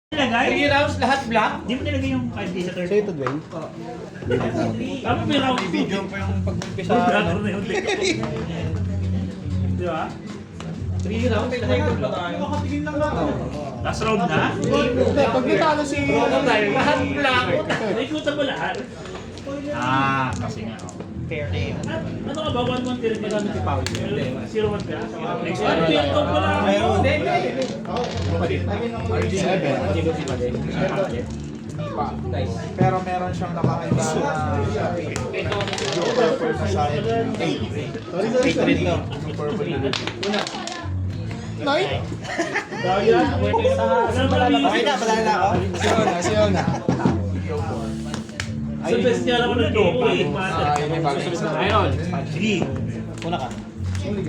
Nilagay? 3 rounds lahat black? Di mo nilagay yung 5D sa third? Sa'yo to, Dwayne? Tama may round two. Video pa yung pag-umpisa. Brother na yung leg ko. Di ba? 3 rounds, may lahat black tayo. Last round na? Hindi, pag natalo si... Lahat black. Naikutan mo lahat. Kasi nga. Fair name. Ano ka ba? 1-1 ka rin ba? 0-1 ka? Next one. Ito pala. Mayroon. RG7. Pero meron siyang nakakita na... Yung purple na sa 8. 8 rin to. Yung purple na 9? Daya. Okay na, balala na ako. Siyaw na. Sa best niya lang ako nag-dopa. Ayun. Sige. Una ka. Hindi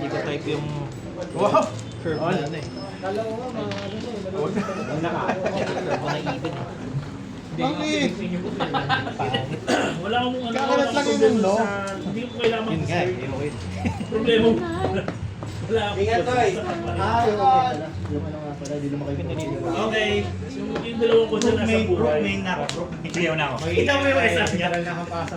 ko type yung... Wow! Curve na ano eh. Bakit? Wala akong ano. Kakalat lang yun, no? Hindi ko kailangan. Yun nga, hindi mo win. Problema mo. Wala akong. Ingat, Toy. Yung ano nga pala, di naman kayo pinaniliwa. Okay. Yung dalawang ko siya nasa buhay. na ako. Hindi na ako. Kita mo yung isa niya.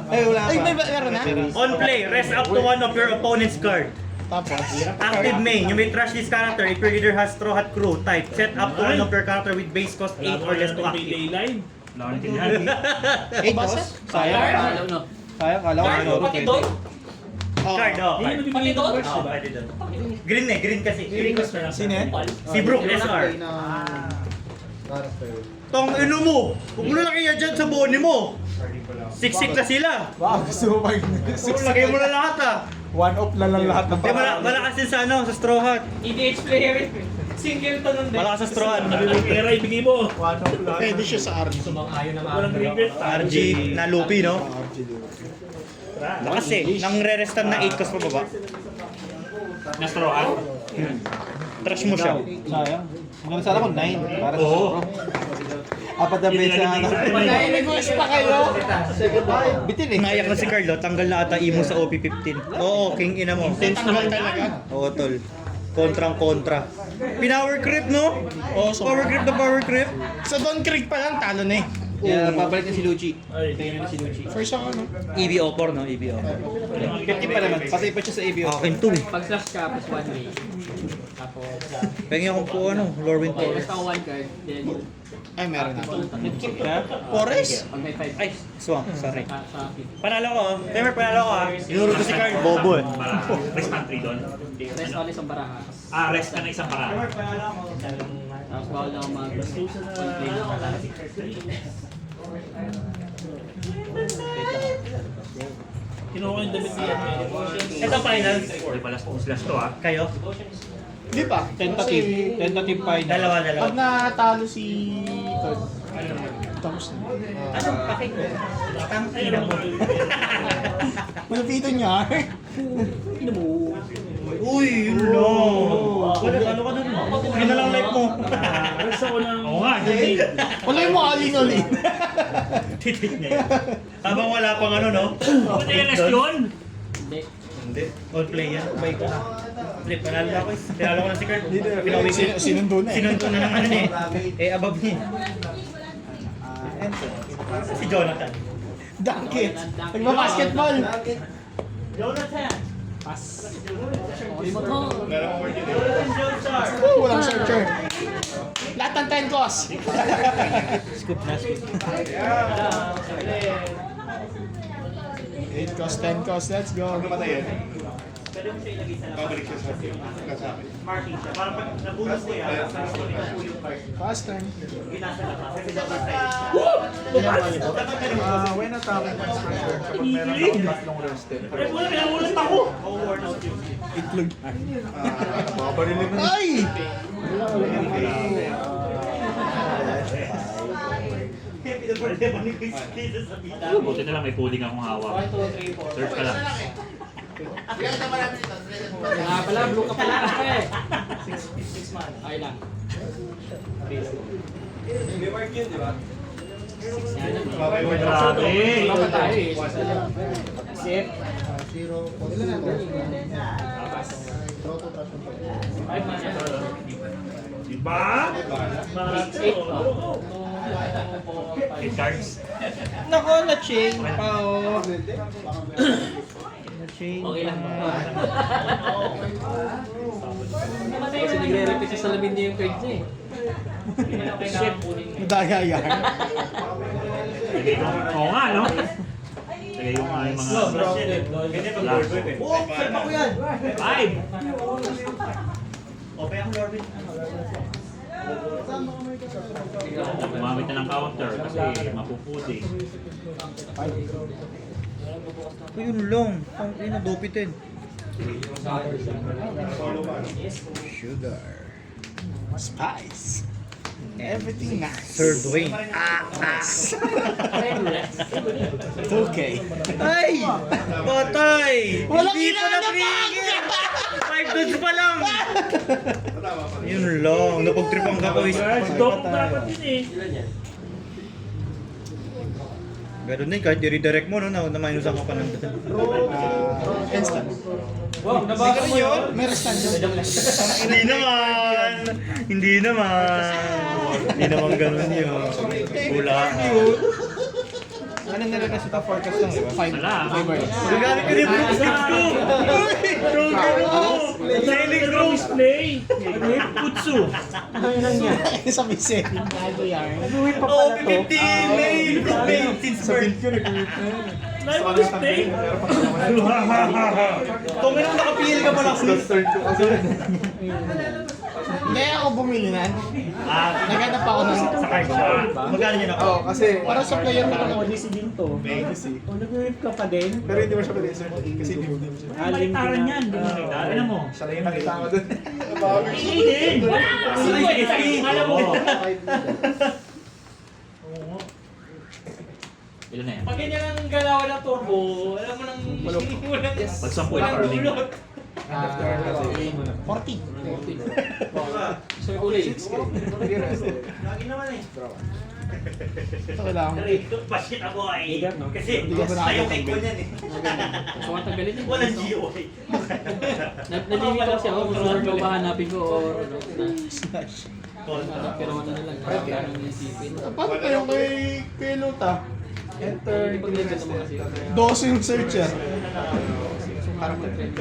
Ay, wala pa. Ay, meron na? On play, rest up to one of your opponent's card. Tapos? Active main, you may trash this character if your leader has Straw Hat Crew type. Set up to one of your character with base cost 8 or less to active. Line. Wala akong tindahan. 8 boss? Sayang. Sayang, kala ko ano. Card, oh. Hindi mo bibigay ng first, Oh, diba? pwede doon. Green green kasi. Sino yan? Si Brook SR. Tong ino mo! Huwag mo na kaya dyan sa boni mo! Siksik na sila! Wow, gusto mo pa yun. Lagay mo na lahat ah! One off na lang lahat ng Di, malakas din sa ano, sa Straw Hat. EDH player. Single to nun din. Malakas sa Straw Hat. Era, ibigay mo. One off lang. Pwede siya sa RG. Sumang-ayon na Walang regret. RG na Lupi, no? RG din. Lakas eh. Nang re-restan na 8 cost pa baba. Nastrohan? Trash mo siya. Sayang. Maganda sana kung 9. Para sa Oo. Pro. Apat na beses na ano. Nai-request pa kayo. Bitin eh. Nayak na si Carlo, tanggal na ata imo sa OP15. Oo, king ina mo. Intense naman talaga. Oo, tol. Kontrang-kontra. Pinower creep, no? Oo, power creep na power creep. Sa Don Creek pa lang, talo na eh. Yeah, pabalik na si Lucci. Ay. Tingnan na si Lucci. First ako, no? EBO4, no? EBO. 50 pa naman. Pati pa siya sa ABO. Akin to eh. Pag slash ka, plus 1 way. Tapos, Pengi akong po ano, Lorwyn okay, Torres. basta ako 1 card, then Ay, meron na. Forest? pag may 5 Ay, swang, sorry. sa akin. Panalo ko, Temer, panalo ko ah. Inuro ko si Carl, bobo eh. Para rest country doon. Rest only isang baraha. Rest ka na isang para. Tapos bawal na ako mag Gastusan na. Kinuha ko yung damit niya. Ito finals. Hindi pala slash to ah. Kayo? Hindi pa. Tentative. Tentative final. Dalawa. Pag natalo si Todd, tapos na. Anong pakik ko? Tangina mo. Malapito niya. Uy, yun lang. Wala, ano ka dun? Yun na lang life mo. Rest ako ng... Oo nga, hindi. Wala yung mga alin-alin. Titik na yun. Habang wala pang ano, no? Bakit yung rest yun? Hindi. Hindi. All play yan. Bay ko na. Hindi, panalo ako eh. Pinalo ko na si Kurt. Pinawin ko. Sinundo na eh. Sinundo na ng ano eh. Eh, above niya. Si Jonathan. Dunk it. Nagpa-basketball. Jonathan! Remote mo. Walang searcher. Lahat ng 10 cost. Scoop na, scoop. 8 cost, 10 cost. Let's go. Pwede mo siya ilagay sa labas. Marking siya. Para pag nabulot ko yan, Fast turn. ginasa labas. Kasi dapat When attacking once per turn, kapag meron akong tatlong roasted. Ay, wala, kinamulat ako! Worn out yun. Itlog. Babarilin mo. Ay! Buti na lang may pudding akong hawak. 1, 2, 3, 4. Search ka lang. Pala, blue ka pala. 6 months. Okay lang. May mark yun, di ba? Grabe. Wala tayo eh. Set. Diba? Eight cards. Nako, na-chain pa oh. Na-chain. Okay lang ba? Kasi nagre-repeat sa salamin niya yung cards niya eh. Shit. Madaya yan. Oo nga, no? Lagay yung mga... Ganyan pag Lord Boy. Oh, saan pa ko yan? 5! Okay ang Lord Boy. Gumamit na ng counter kasi mapuputi. Yun lang. Ang ina, dopitin. Sugar. Spice. Everything nice. Sir Dwayne. Okay. Ay! Patay! Walang Hindi pa ina na napigil! 5 dudes pa lang! Yun lang. Napagtripan ka ko. Dok dapat yun eh. Ganun din, kahit i-redirect mo, no, na-minusan ka pa ng Instant. Wow, nabasa mo yun? May restant yun. Hindi naman! Hindi naman! Hindi naman ganun yun. Wala. Ano nilagay sa top forecast lang, di ba? 5. Wala. Gagamit ko rin Brooks Gift ko! Selling room display. Putsu. Sa mise. Oh, 50 mail! Mail since birth! Live display. Kung meron nakapili ka pala, sis! Hindi ako bumili na. Ah, Naghanap ako ng... sa card siya. Magkano yun ako? Oo, kasi para sa player mo lang. Odyssey din to. Odyssey. O, nag-rip ka pa din? Pero hindi mo siya pwede insert kasi hindi mo siya. Baliktaran yan. Hindi mo nakita. Alam mo. Siya lang yung nakita ko dun. Hindi din. Alam mo. Ilan na yan? Pag ganyan ang galaw ng turbo, alam mo nang... Pag 10 na earning. 40. So, uli. Lagi naman eh. Ito kailangan. Pasit ako eh. Bigat, no? Kasi Hindi ka ba tayo nakakatanggal? kay ko niyan eh. So, ang tanggalin niya. Walang GOI. Nalilito kasi ako kung saan ko ba hanapin ko or ano. Slash. Pero ano na lang, kailangan nang isipin. Paano pa yung kay Luta? Enter. Hindi pag-legend naman kasi. 12 yung searcher. Parang mag-trend.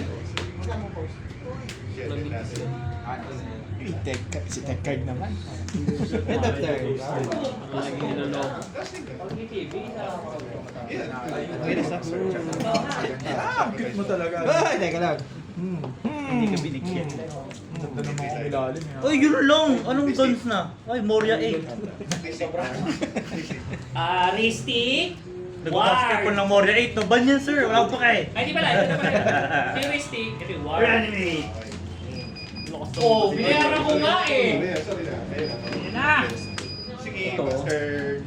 Si tech card naman. End of turn. Lagi niloloko. Wait a sec. Cute mo talaga. Ay, teka lang. Hindi ka binigyan. Ganda ng mga ilalim. Ay, yun lang! Anong guns na? Ay, Moria 8. Ristic. Nag-basketball ng Moria 8. No, ban yan, sir. Wala pa kay. Ay, di pala. Ito na pala. Heuristic. Ito yung war. Reanimate. Oh, binayaran ko nga eh. Yan na. Ito.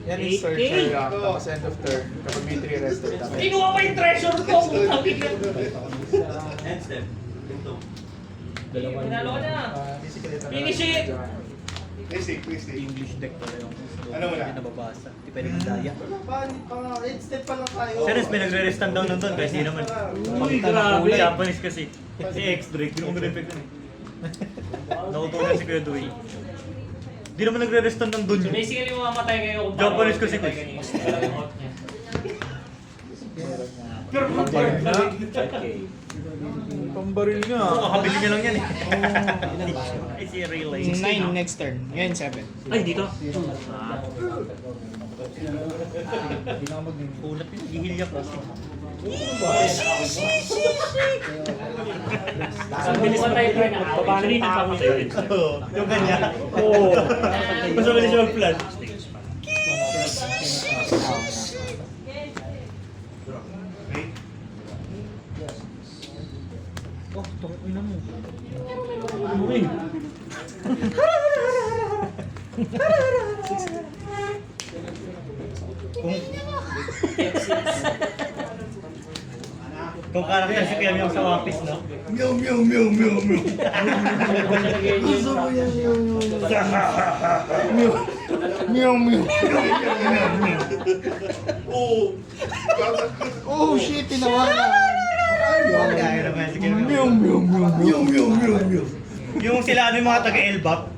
Yan yung searcher lang. Tapos end of turn. Kapag may 3 rested dapat. Kinuha pa yung treasure ko. End step. Ito. Pinalo ko na. Basically, ito na Finish lang. it! English deck pala yung Ano mo na? hindi nababasa. Hindi pwede magdaya. Step pa lang tayo. Serious, may nagre-restan down nun doon kasi hindi naman. Uy, grabe. Japanese kasi. Si X-Drake, yung mag-repect nun eh. Nakutunan si Kuya Dewey. Hindi naman nagre-restan ng doon So yun. basically, mamamatay kayo kung Japanese kasi, mamatay Chris. kayo. Mas talagang out niya. Pambaril niya. Oo, kakabili niya lang yan eh. Ay, si Relay. 9 next turn. Ngayon 7. Ay, dito. Ulat yun, gihilya ko. Ang bilis matay ko na. Paano yung nagpapatay rin? Yung ganyan. Oo. Mas mabilis siya mag-plan. Oh, tungkol ina mo. Uy. Kung karakter si Kuya Miyang sa One Piece, no? Meow, meow, meow, meow, meow. Gusto ko yan yung... Meow, meow. Oo. Oh shit, tinawanan. Kaya naman, sige. Meow, meow, meow, meow. Meow, meow, meow, meow. Yung sila ano yung mga taga-Elbap.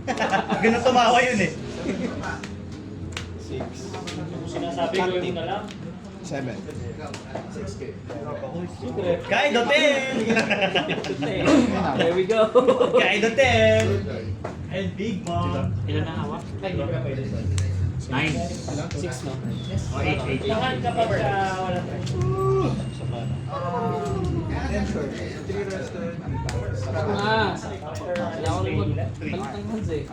Ganun tumawa yun eh. Sinasabi ko yung na lang. 7. Kain Hotel! There we go. Kain Hotel! And Big Mom. Ilan na hawak? 9. 6 no? O 8. Lahan kapag wala tayo. Ah, kaya ako lumot. Balik ng hands eh.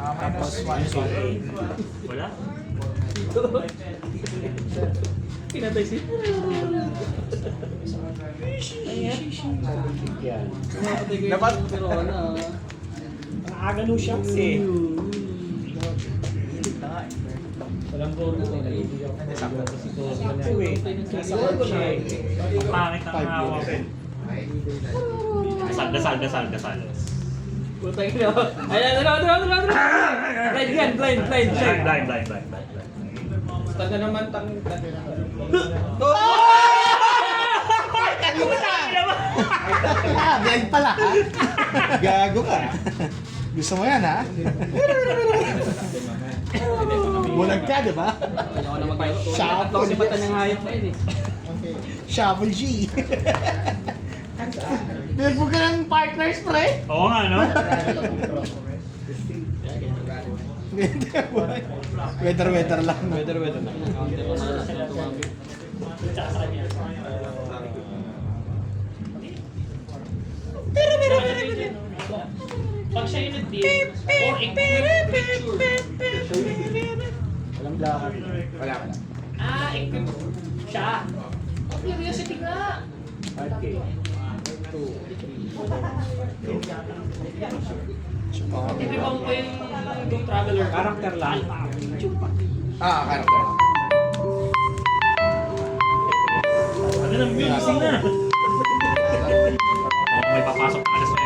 Minus 1. Wala? Pinatay si... Dapat Pero wala. Nakagano shocks eh. Walang goal na nila. Pangit ang hawak. Dasal. Putay na. Ay, blind yan, blind. Blind. Taga naman tang... blind pala ha? Gago ka. Gusto mo yan ha? Bulag ka, di ba? Ano na mag-fight? Shuffle. Tatlo kasi mata niyang hayop na yun eh. Shuffle G. Nilbog ka ng partners, pre. Oo nga, no? Weather lang. Pag siya yung nag-deal, or equip picture. Wala. Equip siya. Curiosity nga. Equip mo yung traveler. Character lang. Character. Ano nang gising na? May papasok na alas 9.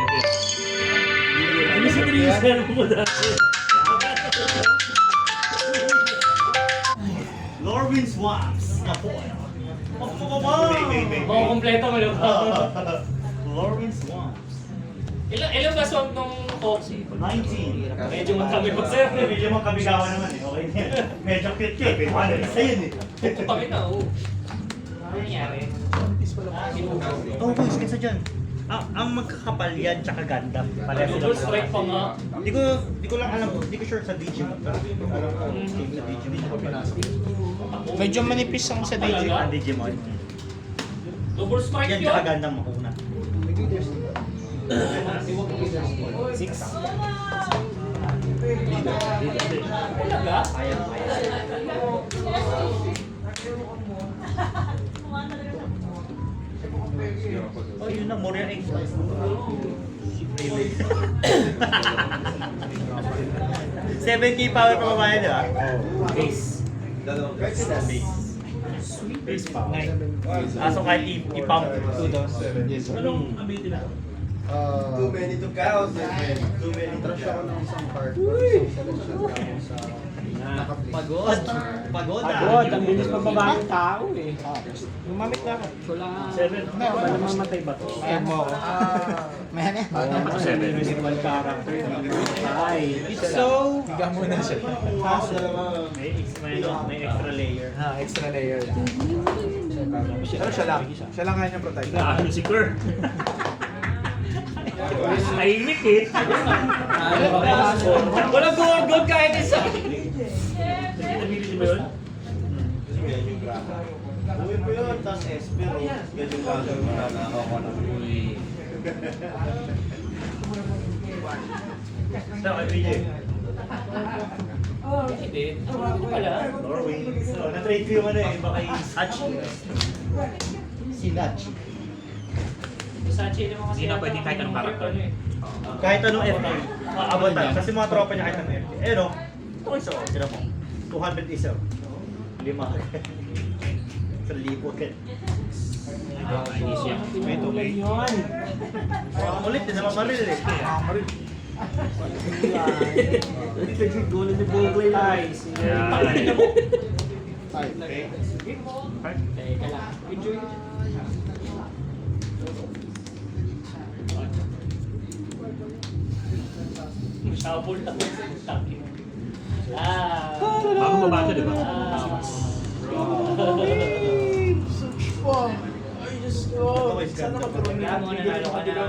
Ano sa tinisan mo dati? Lorwyn Swamps. Napo. Oo, kompleto mo lang. Lorwyn Swamps. Ilang ba swamp nung Foxy? 19. Medyo magkami pa sir. Medyo magkabigawan naman eh. Okay na yan. Medyo cute. Ano isa yun eh. Pagin na, oo. Ano nangyari? Oh, boys, kaysa dyan. Ang magkakapal yan tsaka Gundam. Pareho Double lang. strike pa nga. Di ko lang alam. Di ko sure sa Digimon. Pero alam ko sa Digimon. Medyo manipis ang sa DJ. Ang Digimon. Double strike Yan yun. tsaka Gundam mauna. 6. Talaga? Oh, yun na. Moria X. 7K power pa ba di ba? Base. Base power. So kahit i-pump. Anong ability na? Too many to count. Too many to count. Pagod. Pagod ah. Pagod, ang bilis pababa ng tao eh. Gumamit na ako. Wala. 7. Ano, ba namamatay ba to? Ayan mo ako. Mayan eh. Ako 7. Visual character. Ay. So, Higa muna siya. may extra layer. Extra layer lang. Pero siya lang. Siya lang kaya niya protect. Ano si Kerr? Tahimik eh. Walang gumagod kahit isa. Nabili ba yun? Gawin mo yun, tapos Espero. Ganyan gagawin mo na ako na. So, BJ. Hindi. Ano pala? Norway. So, na-trade ko yung ano eh. Baka yung Sachi. Si Nachi. Sachi naman kasi. Hindi na pwede kahit anong character. Kahit anong FP. Aabatan. Kasi mga tropa niya kahit anong FP. Eh no? Ito isa ko. Tira mo. 200 isa. 5. 1,000 ka. Inis yan. May tugay. Ulit din naman maril eh. Gulo ni Boglay lang. Yan. Teka lang. Enjoy ko. Shabol lang. Bago mabato, di ba? Wow! Ay, Diyos ko! Sana magkaroon Kaya mo nanalo ka na.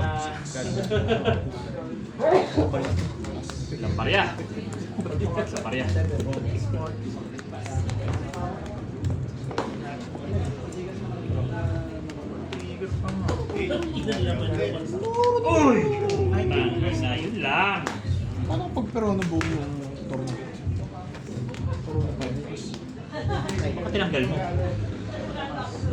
Lamparya. Lamparya. Uy! Bangers na, yun lang. Paano pag pero buo yung tournament? Bakit tinanggal mo?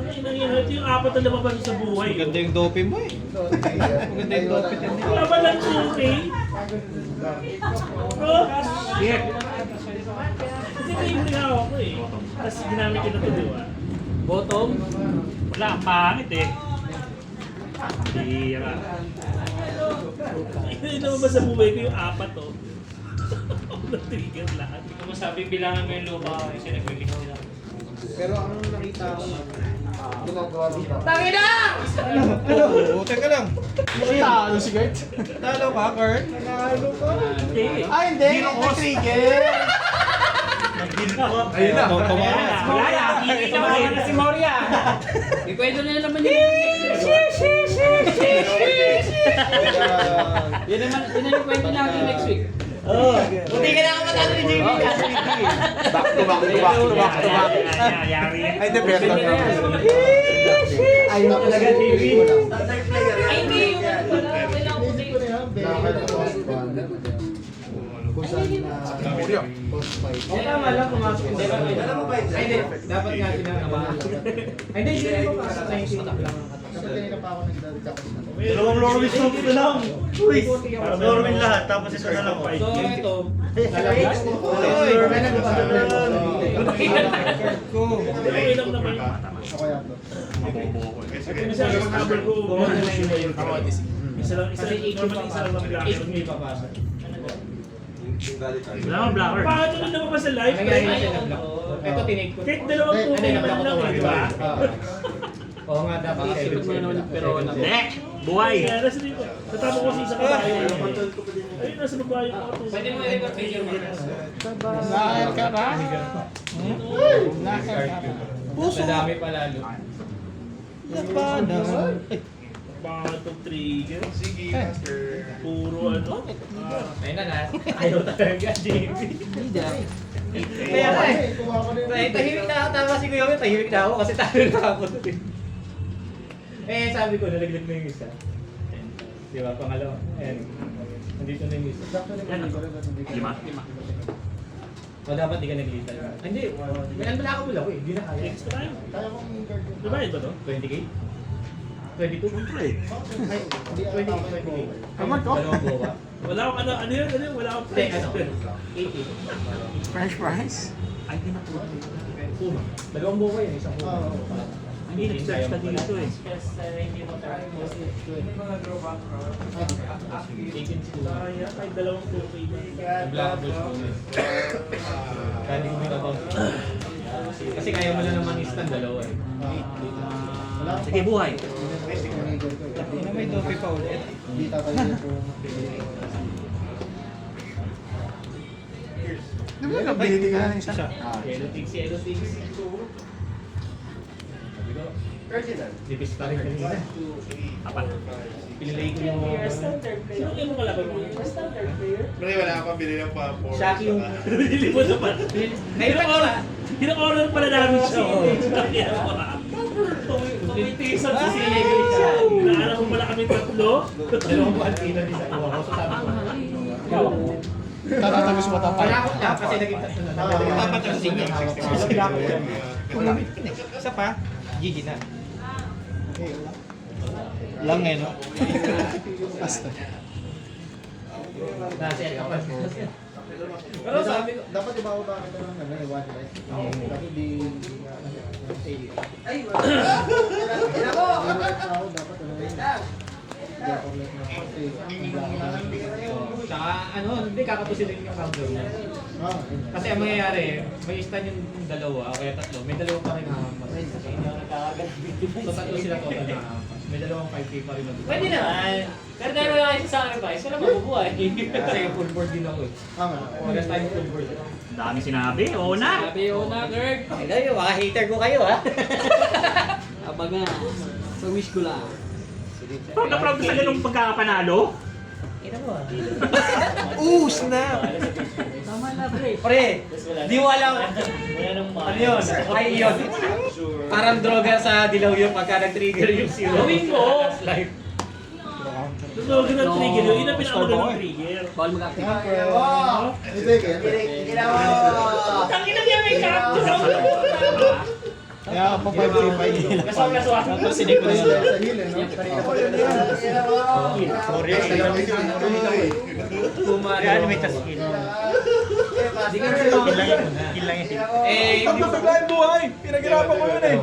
Ito yung apat na lumabas sa buhay. Maganda yung dope mo eh. Maganda yung dope mo. Laban lang okay. Bro, Shit! kasi may huli ako eh. Tapos ginamit ko na ito, di ba? Bottom. Wala, ang pangit eh. Bira. Ito yung lumabas sa buhay ko yung apat to. Na-trigger lahat. Hindi ko masabi bilangan mo yung lupa kasi nag-release nila. Pero ang nakita ko, ginagawa dito. Oo, teka lang. Talo si Gert. Talo ka, Kurt? Nanalo ka. Hindi. Ah, hindi! Nag-trigger! Ayun na. Wala na, hindi na Si Moria! Ikwento na naman yun. Yun naman yung kwento natin next week. Buti ka na ako matalo ni JB. Back to back to back to back to back. Yari. Ay, hindi, pero Ayaw talaga JB. Ay, hindi. Wala ko Kung saan na post fight. Tama lang pumasok. Hindi ba? Alam mo ba yun? Ay, hindi. Dapat nga tinakabahan. Ay, hindi. Hindi mo pa. Sa stop lang. Kasi kanina pa ako nagdadakot na. Dalawang Lorwin Soap na lang. Uy! Lorwin lahat, tapos ito na lang. So, ito. Okay lang naman. Ako yan to. Isa lang ang number ko. Isa lang ang black. May papasok. Wala akong blocker. Paano na naman sa live? Nangyari na siya ng block. Ito, tinake ko. Kahit dalawang Ano, tuloy na-block naman lang ko. eh, di ba? Oo nga, dapat 7-7. Pero Hindi! Buhay! Kaya nasa dito. Natapos ko si isa kabayo. Ayun, nasa babae ko ako. pwede mo i-record video mo. Nakakar ka ba? Nakakar ka ba? Puso. Madami pa lalo. Bakit itong trigger? Sige, puro ano? Ayun na na. Ayaw talaga, JB. Kaya nga eh. Tahimik na ako. Tama si Kuya, tahimik na ako kasi talo na ako. Eh, sabi ko, nalaglag na yung isa. Di ba, pangalawa. Ayan. Nandito na yung isa. Lima? O dapat di ka naglitan. Hindi, may ano ako pula ko eh. Hindi na kaya. Extra tayo. Kaya kong guard ko. Di ba ito to? 20k? 22? Ay, 20k. Kamad ko? Dalawang buwa. Wala akong ano yun? Wala akong Hindi, ano? 80. French fries? Ay, di na po. Puma. Dalawang buwa yun, isang puma. Hindi, nag-search ka dito eh. 18 school. Kaya kahit dalawang tupay na. Black Bulls puma. Kaya hindi ko binabang. Kasi kaya mo na naman i-stand dalawa eh. Sige, buhay. May dope pa ulit. Hindi tatayo ko. Di ba nabili ka na ng isa? Yellow tigs, yellow tigs. Sabi ko, dipis pa rin kanina. Apat. Pinilay ko yung... Sino kayo mo kalaban mo? Pre, wala akong bili ng popcorn. Shaki yung... Hindi mo naman. Hina-order pala namin siya. Tumitisan sa sili ko siya. Naalam mo pala kami tatlo. Dalawang buwan din sa kuha ko. So sabi ko, Tatatapos mo tapay. wala ko lang kasi naging tatlo na. Dapat yung single. Wala. Isa pa, GG na. Lang eh, no? Basta. Nasa kapal. Pero sabi ko, Dapat ibababa kita ng ano, one life. Dapat di... Ay, wala. Dapat ano yun. Tsaka ano, hindi kakapusin din yung counter niya. Kasi ang mangyayari, may stand yung dalawa, o kaya tatlo, may dalawang pa rin hahampas. So tatlo sila total na hahampas. May dalawang 5k pa rin na. Pwede naman. Pero dahil wala kayo sa sacrifice, wala mabubuhay. Kasi full board din ako eh. Parehas tayo full board. Ang dami sinabi, oo na! Sabi ko na, Kirk. Ay kayo, mga hater ko kayo ha. Abaga. Sa wish ko lang. Proud na proud ka sa ganung pagkakapanalo? Ina mo ah. Snap! Tama na, pre. Pre, di mo alam. Wala nang Ano yun? Ay yun. Parang droga sa dilaw yung pagka nag-trigger yung zero. Gawin mo. Life. Totoo ka ng trigger yun. Yun ang pinakamagandang trigger. Bawal mag-active. Tangin na niya may cactus ako. Kaya pa 5k pa yun. Kasama-kasama. Tapos sinig ko na sila. Sorry. Reanimate as skill. Di ka Kill lang yun. Kill lang yun. Eh, Ang bigla yung buhay! Pinaghirapan ko yun eh!